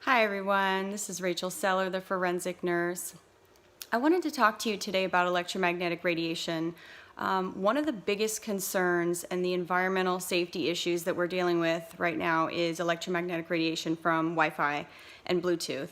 Hi everyone, this is Rachel Seller, the forensic nurse. I wanted to talk to you today about electromagnetic radiation. One of the biggest concerns and the environmental safety issues that we're dealing with right now is electromagnetic radiation from Wi-Fi and Bluetooth.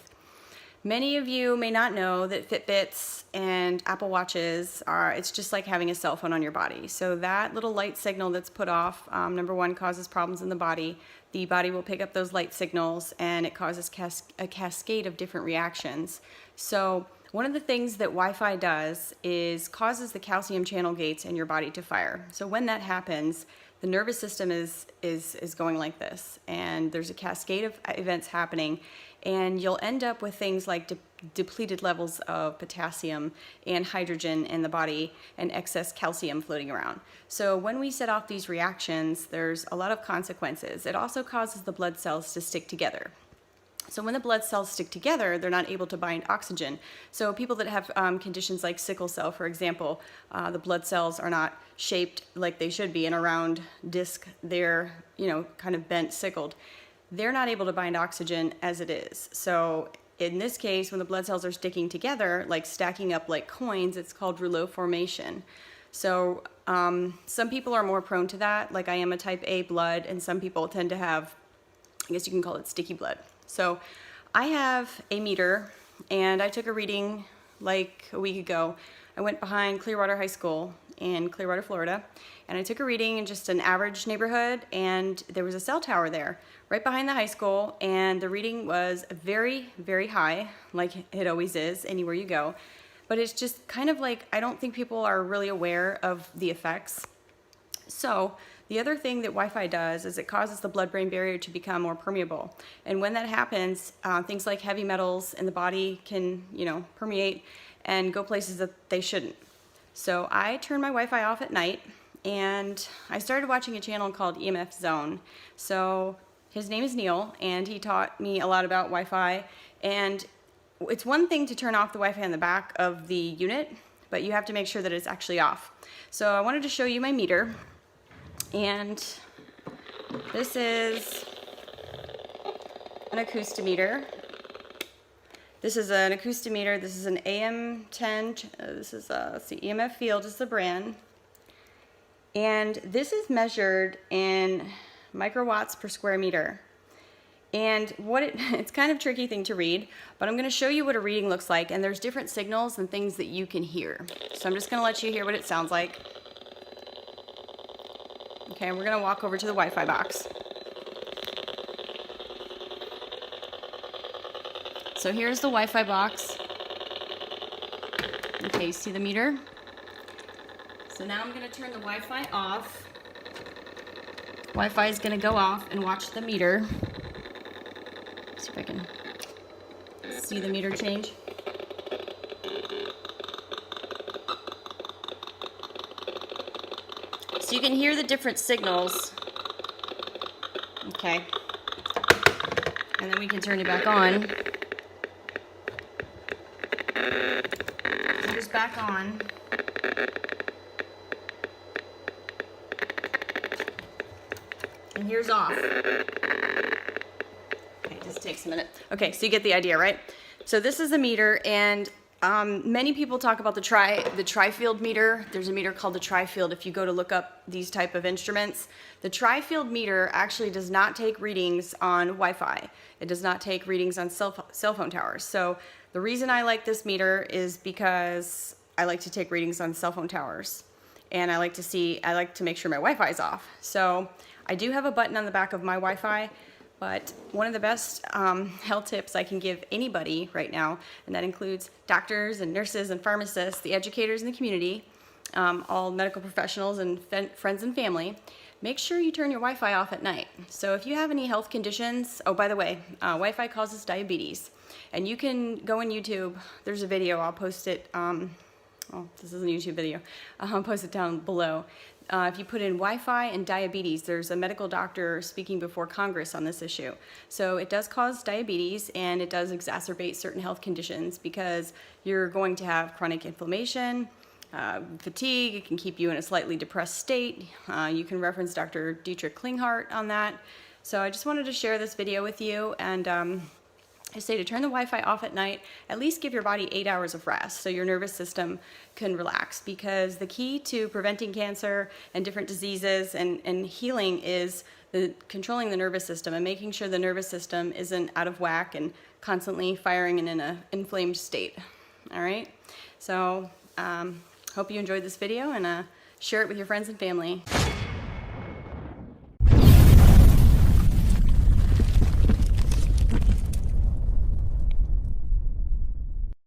Many of you may not know that Fitbits and Apple Watches it's just like having a cell phone on your body. So that little light signal that's put off, number one, causes problems in the body. The body will pick up those light signals and it causes a cascade of different reactions. So one of the things that Wi-Fi does is causes the calcium channel gates in your body to fire. So when that happens, the nervous system is going like this, and there's a cascade of events happening, and you'll end up with things like depleted levels of potassium and hydrogen in the body and excess calcium floating around. So when we set off these reactions, there's a lot of consequences. It also causes the blood cells to stick together. So when the blood cells stick together, they're not able to bind oxygen. So people that have conditions like sickle cell, for example, the blood cells are not shaped like they should be in a round disc. They're, kind of bent, sickled. They're not able to bind oxygen as it is. So in this case, when the blood cells are sticking together, like stacking up like coins, it's called rouleau formation. So some people are more prone to that, like I am a type A blood, and some people tend to have, I guess you can call it sticky blood. So I have a meter, and I took a reading like a week ago. I went behind Clearwater High School in Clearwater, Florida, and I took a reading in just an average neighborhood, and there was a cell tower there right behind the high school, and the reading was very, very high, like it always is anywhere you go. But it's just kind of like, I don't think people are really aware of the effects. So the other thing that Wi-Fi does is it causes the blood-brain barrier to become more permeable. And when that happens, things like heavy metals in the body can, permeate and go places that they shouldn't. So I turned my Wi-Fi off at night, and I started watching a channel called EMF Zone. So his name is Neil, and he taught me a lot about Wi-Fi. And it's one thing to turn off the Wi-Fi on the back of the unit, but you have to make sure that it's actually off. So I wanted to show you my meter. And this is an acoustimeter. This is an acoustimeter. This is an AM10. This is let's see, EMF Field is the brand. And this is measured in microwatts per square meter. And it's kind of a tricky thing to read, but I'm going to show you what a reading looks like. And there's different signals and things that you can hear. So I'm just going to let you hear what it sounds like. Okay, we're going to walk over to the Wi-Fi box. So here's the Wi-Fi box. Okay, you see the meter? So now I'm going to turn the Wi-Fi off. Wi-Fi is going to go off and watch the meter. Let's see if I can see the meter change. So you can hear the different signals. Okay. And then we can turn it back on. It is back on. And here's off. Okay, it just takes a minute. Okay, so you get the idea, right? So this is a meter, and many people talk about the tri-field meter. There's a meter called the tri-field if you go to look up these type of instruments. The tri-field meter actually does not take readings on Wi-Fi. It does not take readings on cell phone towers. So the reason I like this meter is because I like to take readings on cell phone towers. And I like to make sure my Wi-Fi is off. So I do have a button on the back of my Wi-Fi. But one of the best health tips I can give anybody right now, and that includes doctors and nurses and pharmacists, the educators in the community, all medical professionals and friends and family, make sure you turn your Wi-Fi off at night. So if you have any health conditions, oh, by the way, Wi-Fi causes diabetes. And you can go on YouTube. There's a video. I'll post it. This is a YouTube video. I'll post it down below. If you put in Wi-Fi and diabetes, there's a medical doctor speaking before Congress on this issue. So it does cause diabetes, and it does exacerbate certain health conditions because you're going to have chronic inflammation, fatigue. It can keep you in a slightly depressed state. You can reference Dr. Dietrich Klinghardt on that. So I just wanted to share this video with you, and I say to turn the Wi-Fi off at night, at least give your body 8 hours of rest so your nervous system can relax, because the key to preventing cancer and different diseases and healing is controlling the nervous system and making sure the nervous system isn't out of whack and constantly firing and in an inflamed state. All right, so hope you enjoyed this video, and share it with your friends and family.